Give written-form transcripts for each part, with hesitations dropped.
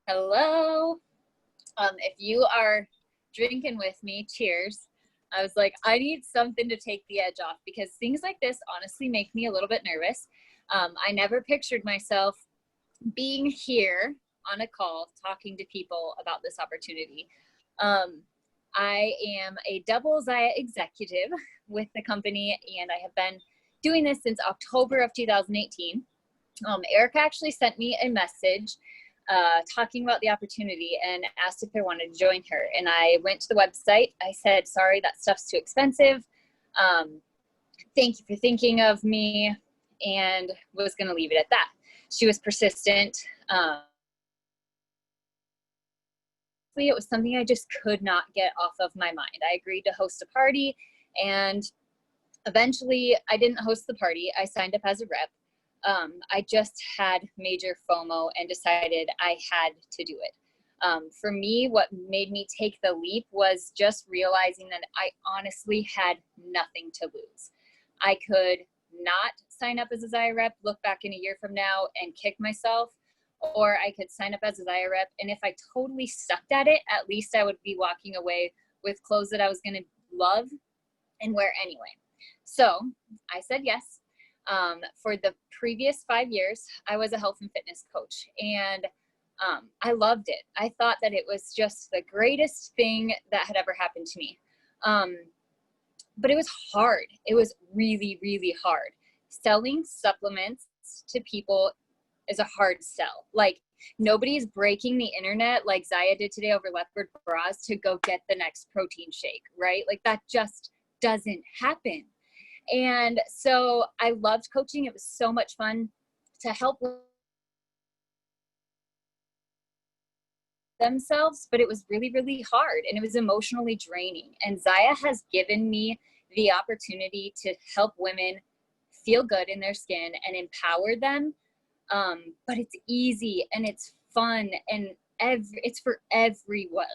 Hello. If you are drinking with me, cheers. I was like, I need something to take the edge off because things like this honestly make me a little bit nervous. I never pictured myself being here on a call talking to people about this opportunity. I am a double Zyia executive with the company, and I have been doing this since October of 2018. Erica actually sent me a message talking about the opportunity and asked if I wanted to join her. And I went to the website. I said, sorry, that stuff's too expensive. Thank you for thinking of me, and was going to leave it at that. She was persistent. It was something I just could not get off of my mind. I agreed to host a party, and eventually I didn't host the party. I signed up as a rep. I just had major FOMO and decided I had to do it. For me, what made me take the leap was just realizing that I honestly had nothing to lose. I could not sign up as a Zyia rep, look back in a year from now and kick myself, or I could sign up as a Zyia rep, and if I totally sucked at it, at least I would be walking away with clothes that I was going to love and wear anyway. So I said yes. For the previous 5 years, I was a health and fitness coach, and I loved it. I thought that it was just the greatest thing that had ever happened to me. But it was hard. It was really, really hard. Selling supplements to people is a hard sell. Like, nobody's breaking the internet like Zyia did today over leopard bras to go get the next protein shake, right? Like, that just doesn't happen. And so I loved coaching. It was so much fun to help themselves, but it was really, really hard, and it was emotionally draining. And Zyia has given me the opportunity to help women feel good in their skin and empower them. But it's easy and it's fun, and it's for everyone.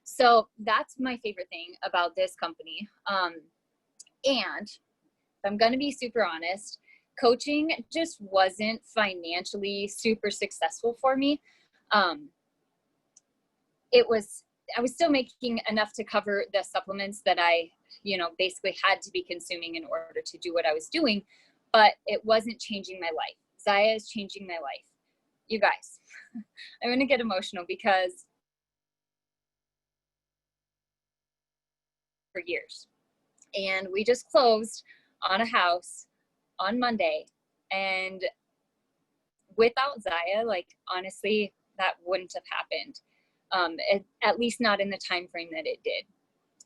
So that's my favorite thing about this company. And I'm going to be super honest, coaching just wasn't financially super successful for me. I was still making enough to cover the supplements that I, basically had to be consuming in order to do what I was doing, but it wasn't changing my life. Zyia is changing my life. You guys, I'm going to get emotional because for years, and we just closed on a house on Monday, and without Zyia, like, honestly, that wouldn't have happened. At least not in the time frame that it did.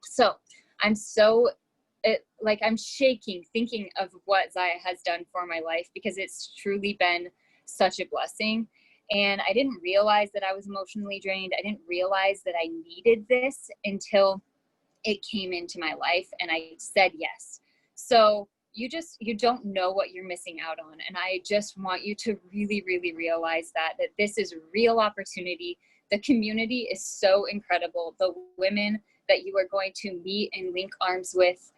So I'm I'm shaking thinking of what Zyia has done for my life, because it's truly been such a blessing. And I didn't realize that I was emotionally drained. I didn't realize that I needed this until it came into my life and I said yes. So you don't know what you're missing out on. And I just want you to really, really realize that this is a real opportunity. The community is so incredible. The women that you are going to meet and link arms with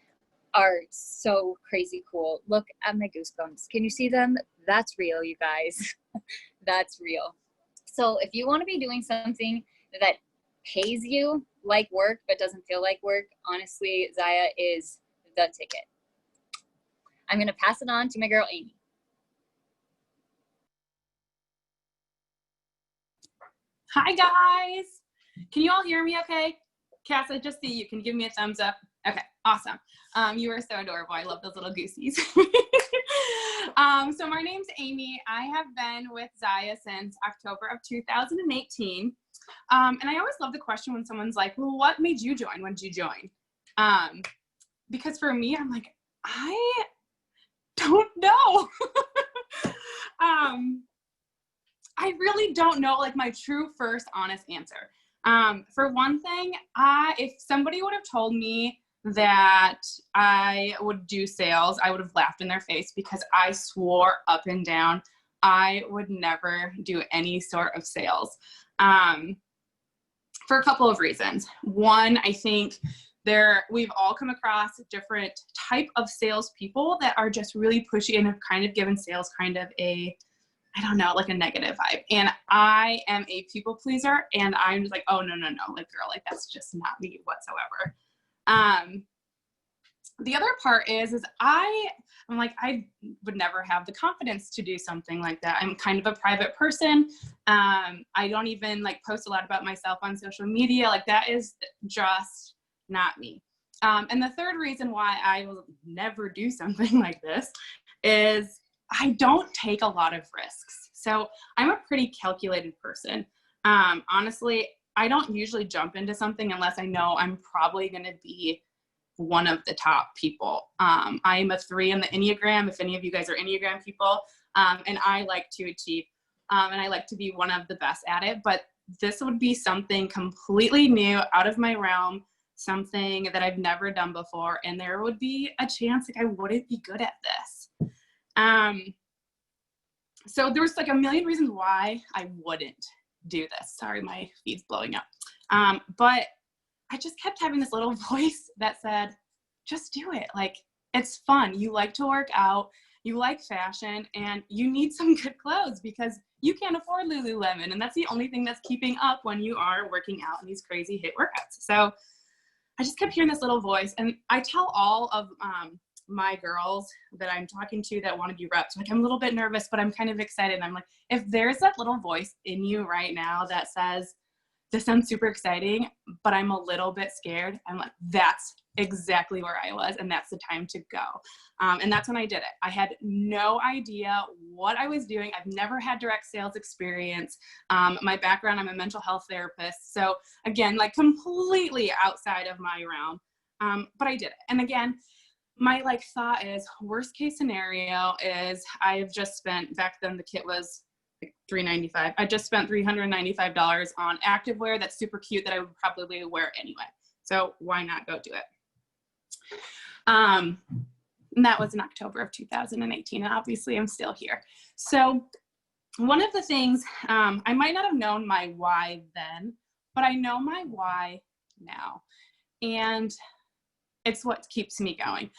are so crazy cool. Look at my goosebumps. Can you see them? That's real, you guys. That's real. So if you want to be doing something that pays you like work but doesn't feel like work, honestly, Zyia is the ticket. I'm going to pass it on to my girl, Amy. Hi, guys. Can you all hear me okay? Cass, I just see you. Can you give me a thumbs up? Okay, awesome. You are so adorable. I love those little goosies. So my name's Amy. I have been with Zyia since October of 2018. And I always love the question when someone's like, well, what made you join? When did you join? Because for me, I'm like, I don't know. I really don't know, like, my true first honest answer. For one thing, if somebody would have told me that I would do sales, I would have laughed in their face, because I swore up and down I would never do any sort of sales, for a couple of reasons. One, I think we've all come across different type of salespeople that are just really pushy and have kind of given sales kind of a I don't know, like a negative vibe. And I am a people pleaser, and I'm just like, oh, no, like, girl, like, that's just not me whatsoever. The other part is I'm like, I would never have the confidence to do something like that. I'm kind of a private person. I don't even like post a lot about myself on social media. Like, that is just not me. And the third reason why I will never do something like this is I don't take a lot of risks. So I'm a pretty calculated person. Honestly, I don't usually jump into something unless I know I'm probably going to be one of the top people. I am a 3 in the Enneagram, if any of you guys are Enneagram people, and I like to achieve, and I like to be one of the best at it, but this would be something completely new, out of my realm, something that I've never done before, and there would be a chance like I wouldn't be good at this. So there was like a million reasons why I wouldn't do this. Sorry, my feed's blowing up. But I just kept having this little voice that said, just do it. Like, it's fun. You like to work out, you like fashion, and you need some good clothes because you can't afford Lululemon. And that's the only thing that's keeping up when you are working out in these crazy HIIT workouts. So I just kept hearing this little voice. And I tell all of my girls that I'm talking to that want to do reps, like, I'm a little bit nervous, but I'm kind of excited. And I'm like, if there's that little voice in you right now that says, this sounds super exciting, but I'm a little bit scared, I'm like, that's exactly where I was, and that's the time to go. And that's when I did it. I had no idea what I was doing. I've never had direct sales experience. My background, I'm a mental health therapist. So again, like, completely outside of my realm. But I did it. And again, my like thought is, worst case scenario is I've just spent, back then the kit was like $395. I just spent $395 on activewear that's super cute that I would probably wear anyway. So why not go do it? And that was in October of 2018. And obviously I'm still here. So one of the things, I might not have known my why then, but I know my why now. And it's what keeps me going.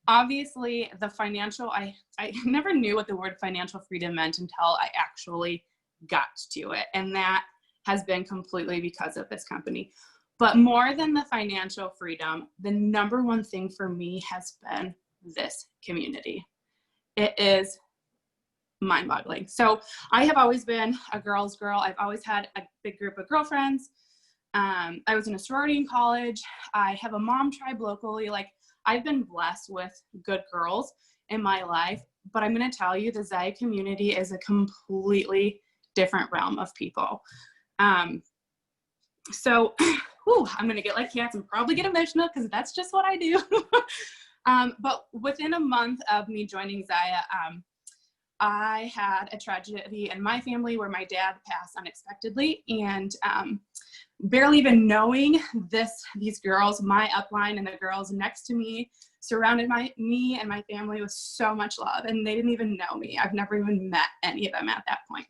Obviously, the financial, I never knew what the word financial freedom meant until I actually got to it. And that has been completely because of this company. But more than the financial freedom, the number one thing for me has been this community. It is mind-boggling. So I have always been a girl's girl. I've always had a big group of girlfriends. I was in a sorority in college. I have a mom tribe locally. Like, I've been blessed with good girls in my life, but I'm going to tell you, the Zyia community is a completely different realm of people. So I'm going to get like cats and probably get emotional because that's just what I do. But within a month of me joining Zyia, I had a tragedy in my family where my dad passed unexpectedly, and barely even knowing these girls, my upline and the girls next to me surrounded me and my family with so much love, and they didn't even know me. I've never even met any of them at that point,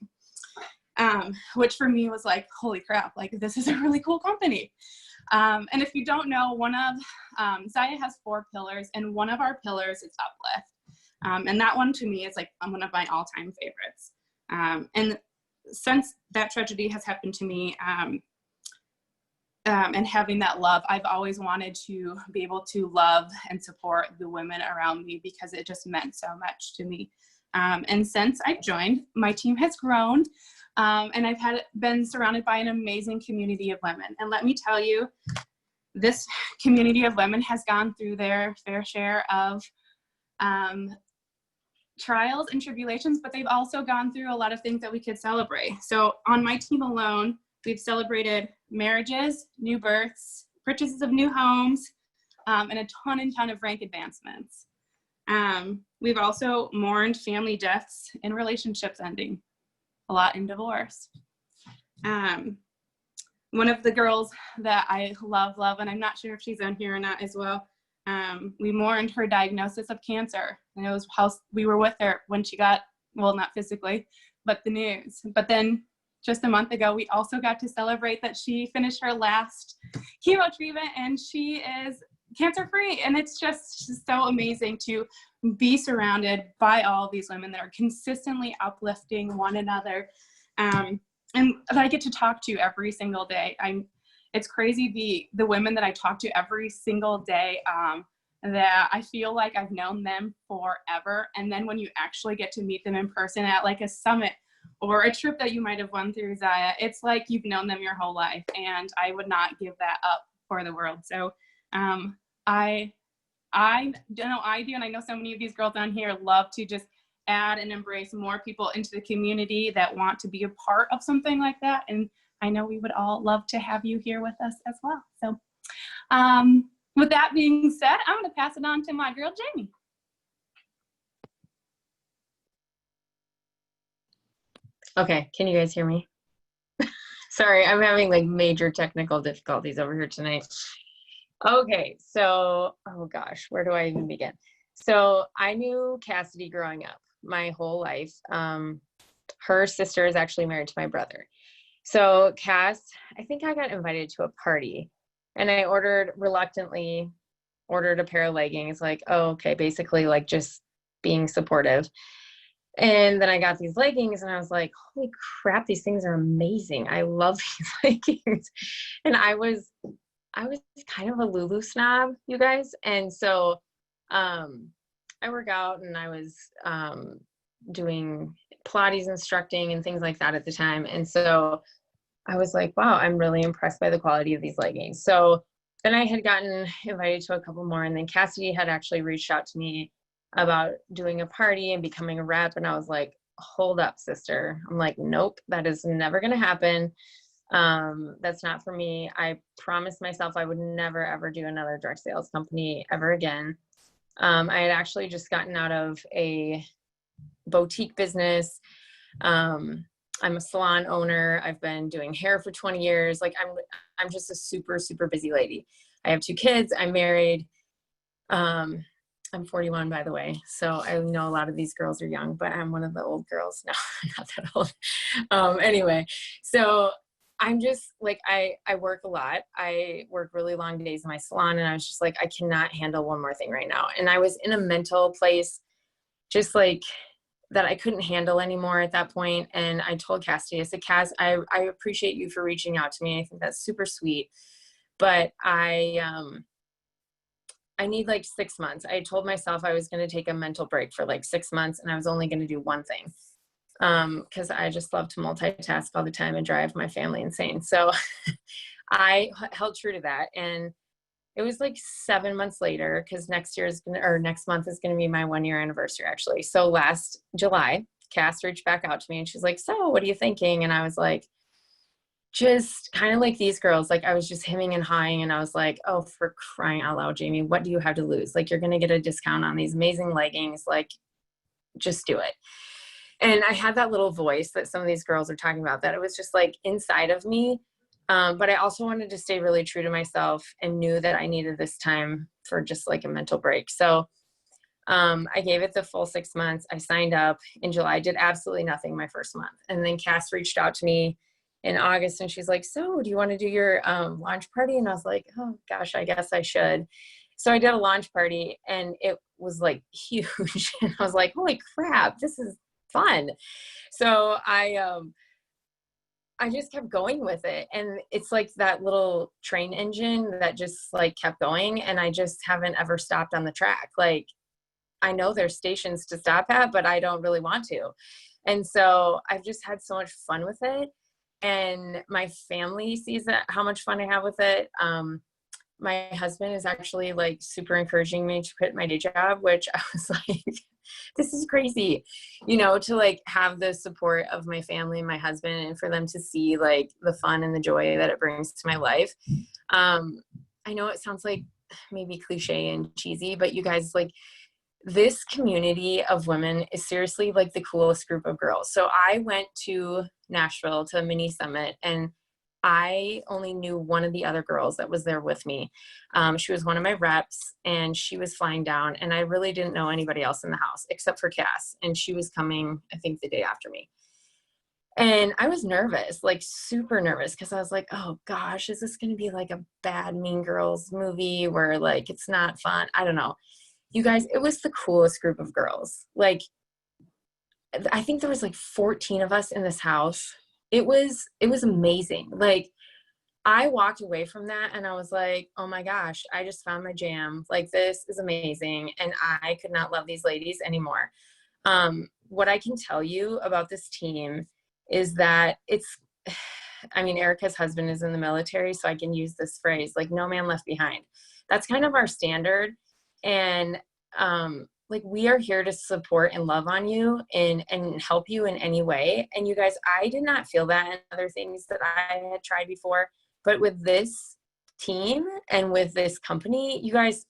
which for me was like, holy crap, like, this is a really cool company. And if you don't know, one of Zyia has 4 pillars, and one of our pillars is uplift. And that one to me is like one of my all-time favorites. And since that tragedy has happened to me, and having that love, I've always wanted to be able to love and support the women around me because it just meant so much to me. And since I joined, my team has grown, and I've been surrounded by an amazing community of women. And let me tell you, this community of women has gone through their fair share of trials and tribulations, but they've also gone through a lot of things that we could celebrate. So on my team alone, we've celebrated marriages, new births, purchases of new homes, and a ton of rank advancements. We've also mourned family deaths and relationships ending, a lot in divorce. One of the girls that I love, and I'm not sure if she's on here or not as well, we mourned her diagnosis of cancer. And it was how we were with her when she got, well, not physically, but the news. But then just a month ago, we also got to celebrate that she finished her last chemo treatment and she is cancer-free. And it's just so amazing to be surrounded by all these women that are consistently uplifting one another, and that I get to talk to every single day. It's crazy the women that I talk to every single day, that I feel like I've known them forever. And then when you actually get to meet them in person at like a summit or a trip that you might have won through Zyia, it's like you've known them your whole life, and I would not give that up for the world. So I do, and I know so many of these girls on here love to just add and embrace more people into the community that want to be a part of something like that. And I know we would all love to have you here with us as well. So with that being said, I'm going to pass it on to my girl, Jamie. Okay, can you guys hear me? Sorry, I'm having like major technical difficulties over here tonight. Okay, so, oh gosh, where do I even begin? So I knew Cassidy growing up my whole life. Her sister is actually married to my brother. So Cass, I think I got invited to a party, and I reluctantly ordered a pair of leggings, like, oh, okay, basically like just being supportive. And then I got these leggings, and I was like, holy crap, these things are amazing. I love these leggings. And I was kind of a Lulu snob, you guys. And so I work out, and I was doing Pilates instructing and things like that at the time. And so I was like, wow, I'm really impressed by the quality of these leggings. So then I had gotten invited to a couple more, and then Cassidy had actually reached out to me about doing a party and becoming a rep. And I was like, hold up, sister. I'm like, nope, that is never going to happen. That's not for me. I promised myself I would never, ever do another direct sales company ever again. I had actually just gotten out of a boutique business. I'm a salon owner. I've been doing hair for 20 years. Like I'm just a super, super busy lady. I have 2 kids. I'm married. I'm 41, by the way. So I know a lot of these girls are young, but I'm one of the old girls. No, I'm not that old. Anyway, so I'm just like, I work a lot. I work really long days in my salon, and I was just like, I cannot handle one more thing right now. And I was in a mental place just like that I couldn't handle anymore at that point. And I told Cassidy, I said, Cass, I appreciate you for reaching out to me. I think that's super sweet, but I need like 6 months. I told myself I was going to take a mental break for like 6 months, and I was only going to do one thing. Cause I just love to multitask all the time and drive my family insane. So I held true to that. And it was like 7 months later, cause next month is going to be my 1-year anniversary, actually. So last July, Cass reached back out to me, and she's like, so what are you thinking? And I was like, just kind of like these girls, like I was just hemming and hawing, and I was like, oh, for crying out loud, Jamie, what do you have to lose? Like, you're going to get a discount on these amazing leggings. Like, just do it. And I had that little voice that some of these girls are talking about, that it was just like inside of me. But I also wanted to stay really true to myself, and knew that I needed this time for just like a mental break. So I gave it the full 6 months. I signed up in July, did absolutely nothing my first month. And then Cass reached out to me in August, and she's like, so do you want to do your launch party? And I was like, oh gosh, I guess I should. So I did a launch party, and it was like huge. And I was like, holy crap, this is fun. So I just kept going with it. And it's like that little train engine that just like kept going. And I just haven't ever stopped on the track. Like, I know there's stations to stop at, but I don't really want to. And so I've just had so much fun with it. And my family sees that, how much fun I have with it. My husband is actually like super encouraging me to quit my day job, which I was like, this is crazy, you know, to like have the support of my family and my husband, and for them to see like the fun and the joy that it brings to my life. I know it sounds like maybe cliche and cheesy, but you guys, like, this community of women is seriously like the coolest group of girls. So I went to Nashville to a mini summit, and I only knew one of the other girls that was there with me. She was one of my reps, and she was flying down, and I really didn't know anybody else in the house except for Cass. And she was coming, I think, the day after me. And I was nervous, like super nervous, because I was like, oh gosh, is this going to be like a bad Mean Girls movie where like it's not fun? I don't know. you guys, it was the coolest group of girls. Like, I think there was like 14 of us in this house. It was amazing. Like, I walked away from that and I was like, oh my gosh, I just found my jam. Like, this is amazing. And I could not love these ladies anymore. What I can tell you about this team is that I mean, Erica's husband is in the military, so I can use this phrase, like, no man left behind. That's kind of our standard. And, like, we are here to support and love on you and help you in any way. And you guys, I did not feel that in other things that I had tried before, but with this team and with this company, you guys,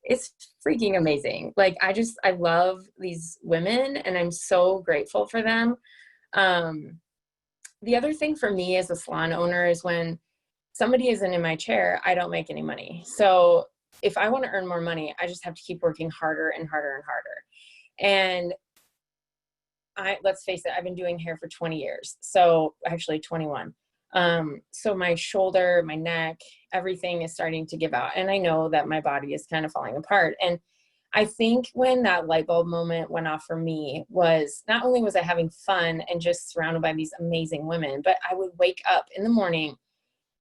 it's freaking amazing. Like, I love these women and I'm so grateful for them. The other thing for me as a salon owner is when somebody isn't in my chair, I don't make any money. So if I want to earn more money, I just have to keep working harder and harder and harder. And let's face it, I've been doing hair for 20 years. So actually 21. So my shoulder, my neck, everything is starting to give out. And I know that my body is kind of falling apart. And I think when that light bulb moment went off for me was not only was I having fun and just surrounded by these amazing women, but I would wake up in the morning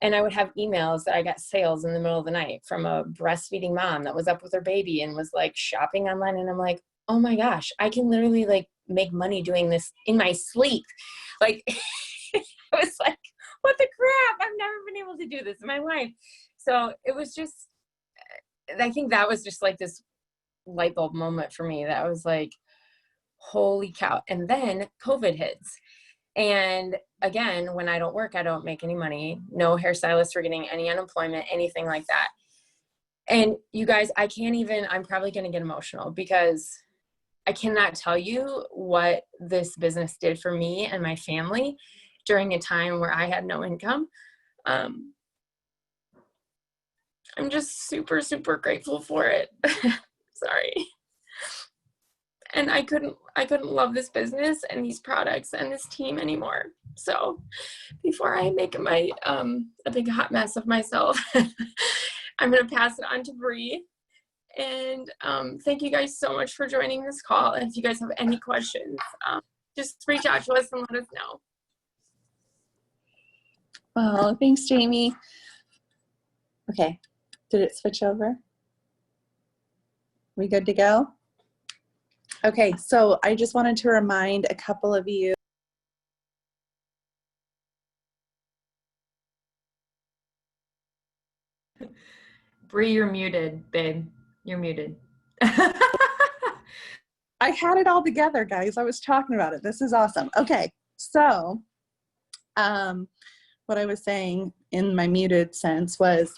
and I would have emails that I got sales in the middle of the night from a breastfeeding mom that was up with her baby and was like shopping online. And I'm like, oh my gosh, I can literally like make money doing this in my sleep. Like, I was like, what the crap? I've never been able to do this in my life. So it was just, I think that was just like this light bulb moment for me that was like, holy cow. And then COVID hits. And again, when I don't work, I don't make any money. No hairstylists are getting any unemployment, anything like that. And you guys, I'm probably going to get emotional because I cannot tell you what this business did for me and my family during a time where I had no income. I'm just super, super grateful for it. Sorry. And I couldn't love this business and these products and this team anymore. So before I make a big hot mess of myself, I'm going to pass it on to Bree. And thank you guys so much for joining this call. And if you guys have any questions, just reach out to us and let us know. Well, thanks, Jamie. Okay, did it switch over? We good to go? Okay, so I just wanted to remind a couple of you. Bree, you're muted, babe. You're muted. I had it all together, guys. I was talking about it. This is awesome. Okay, so what I was saying in my muted sense was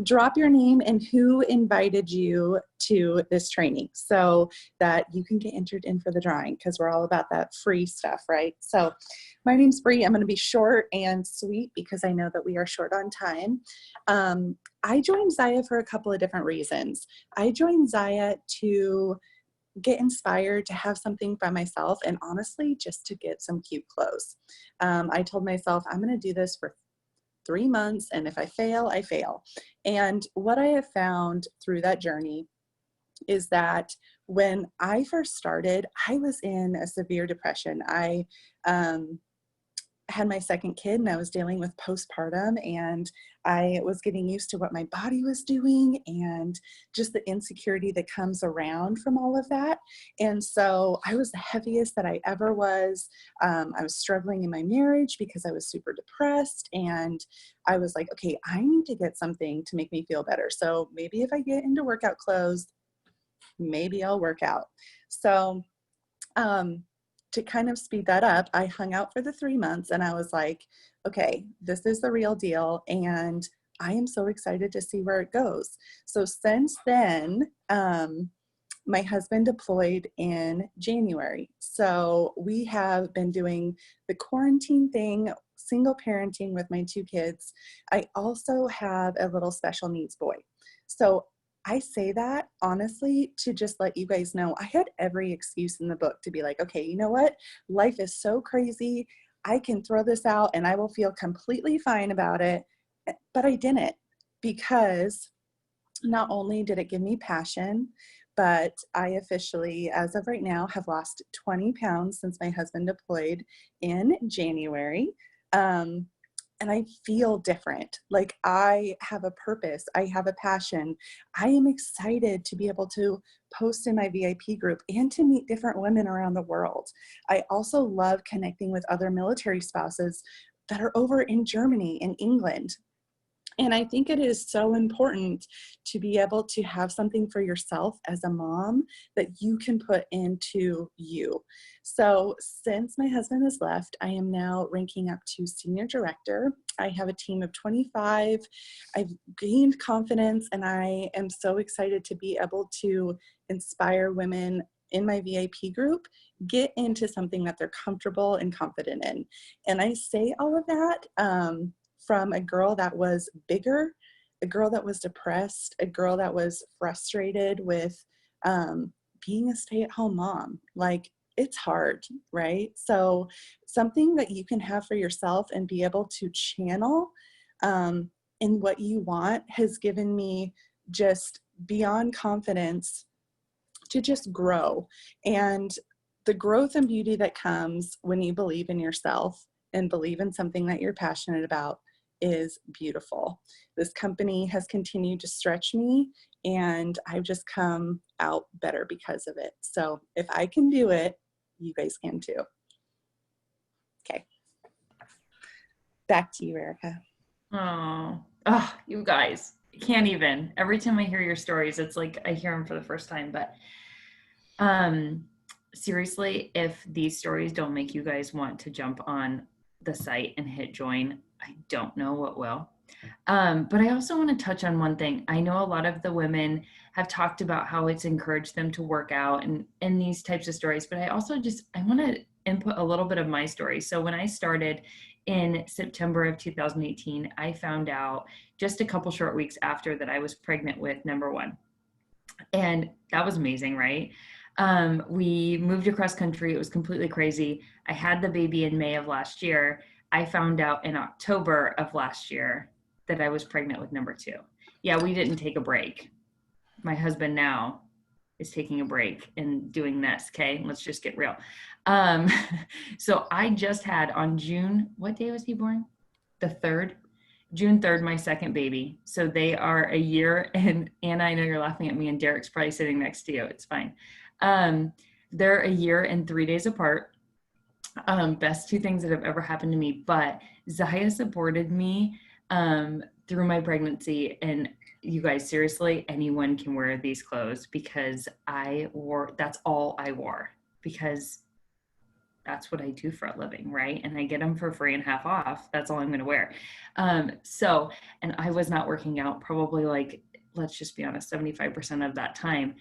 drop your name and who invited you to this training so that you can get entered in for the drawing, because we're all about that free stuff, right? So my name's Bree. I'm going to be short and sweet because I know that we are short on time. I joined Zyia for a couple of different reasons. I joined Zyia to get inspired to have something by myself, and honestly just to get some cute clothes. I told myself I'm going to do this for 3 months, and if I fail, I fail. And what I have found through that journey is that when I first started, I was in a severe depression. I had my second kid and I was dealing with postpartum, and I was getting used to what my body was doing and just the insecurity that comes around from all of that. And so I was the heaviest that I ever was. I was struggling in my marriage because I was super depressed, and I was like, okay, I need to get something to make me feel better. So maybe if I get into workout clothes, maybe I'll work out. So to kind of speed that up, I hung out for the 3 months and I was like, okay, this is the real deal. And I am so excited to see where it goes. So since then, my husband deployed in January. So we have been doing the quarantine thing, single parenting with my 2 kids. I also have a little special needs boy. So I say that honestly to just let you guys know I had every excuse in the book to be like, okay, you know what? Life is so crazy. I can throw this out and I will feel completely fine about it. But I didn't, because not only did it give me passion, but I officially, as of right now, have lost 20 pounds since my husband deployed in January. And I feel different. Like I have a purpose. I have a passion. I am excited to be able to post in my VIP group and to meet different women around the world. I also love connecting with other military spouses that are over in Germany and England. And I think it is so important to be able to have something for yourself as a mom that you can put into you. So since my husband has left, I am now ranking up to senior director. I have a team of 25. I've gained confidence, and I am so excited to be able to inspire women in my VIP group get into something that they're comfortable and confident in. And I say all of that from a girl that was bigger, a girl that was depressed, a girl that was frustrated with being a stay-at-home mom. Like, it's hard, right? So something that you can have for yourself and be able to channel in what you want has given me just beyond confidence to just grow. And the growth and beauty that comes when you believe in yourself and believe in something that you're passionate about is beautiful. This company has continued to stretch me, and I've just come out better because of it. So if I can do it, you guys can too. Okay. Back to you, Erica. Oh, you guys, can't even. Every time I hear your stories, it's like I hear them for the first time. But seriously, if these stories don't make you guys want to jump on the site and hit join, I don't know what will. But I also want to touch on one thing. I know a lot of the women have talked about how it's encouraged them to work out and these types of stories, but I also I want to input a little bit of my story. So when I started in September of 2018, I found out just a couple short weeks after that I was pregnant with number one. And that was amazing, right? We moved across country. It was completely crazy. I had the baby in May of last year. I found out in October of last year that I was pregnant with number two. Yeah, we didn't take a break. My husband now is taking a break and doing this, okay? Let's just get real. So I just had on June, what day was he born? The 3rd? June 3rd, my second baby. So they are a year, and Anna, I know you're laughing at me, and Derek's probably sitting next to you. It's fine. They're a year and 3 days apart. Best two things that have ever happened to me. But Zyia supported me through my pregnancy. And you guys, seriously, anyone can wear these clothes because that's all I wore, because that's what I do for a living, right? And I get them for free and half off. That's all I'm going to wear. And I was not working out probably, like, let's just be honest, 75% of that time.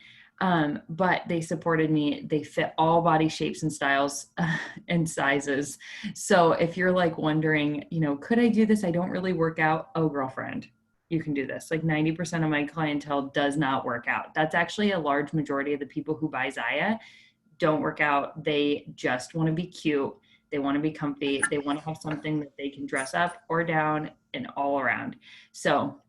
But they supported me. They fit all body shapes and styles and sizes. So if you're like wondering, could I do this? I don't really work out. Oh, girlfriend, you can do this. Like 90% of my clientele does not work out. That's actually a large majority of the people who buy Zyia don't work out. They just want to be cute. They want to be comfy. They want to have something that they can dress up or down and all around. So,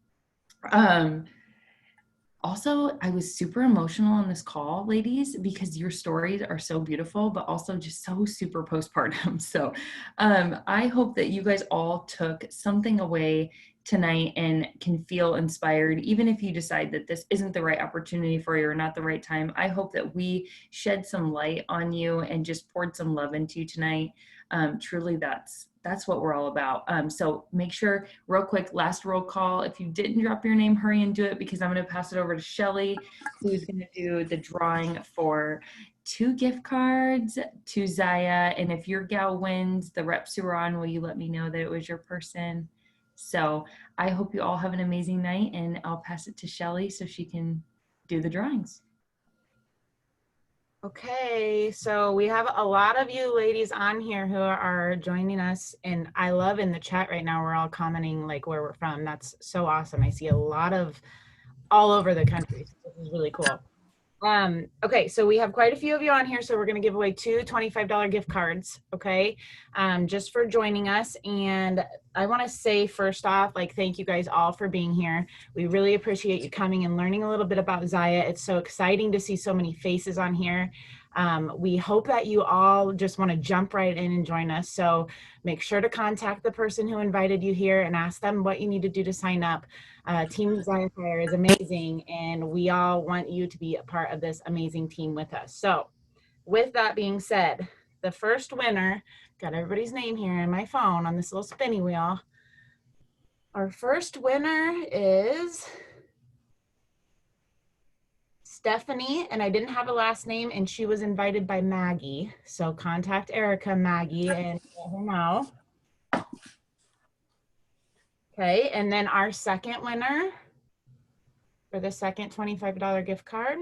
also, I was super emotional on this call, ladies, because your stories are so beautiful, but also just so super postpartum. So I hope that you guys all took something away tonight and can feel inspired, even if you decide that this isn't the right opportunity for you or not the right time. I hope that we shed some light on you and just poured some love into you tonight. Truly, that's what we're all about. So make sure, real quick, last roll call. If you didn't drop your name, hurry and do it, because I'm going to pass it over to Shelly, who's going to do the drawing for 2 gift cards to Zyia. And if your gal wins, the reps who are on, will you let me know that it was your person? So I hope you all have an amazing night, and I'll pass it to Shelly so she can do the drawings. Okay, so we have a lot of you ladies on here who are joining us, and I love in the chat right now, we're all commenting like where we're from. That's so awesome. I see a lot of all over the country. So this is really cool. Okay, so we have quite a few of you on here, so we're going to give away 2 $25 gift cards, okay, just for joining us. And I want to say first off, like, thank you guys all for being here. We really appreciate you coming and learning a little bit about Zyia. It's so exciting to see so many faces on here. We hope that you all just want to jump right in and join us. So make sure to contact the person who invited you here and ask them what you need to do to sign up. Team Zyia Fire is amazing, and we all want you to be a part of this amazing team with us. So with that being said, the first winner, got everybody's name here in my phone on this little spinny wheel. Our first winner is Stephanie, and I didn't have a last name, and she was invited by Maggie. So contact Erica, Maggie, and let her know. Okay, and then our second winner for the second $25 gift card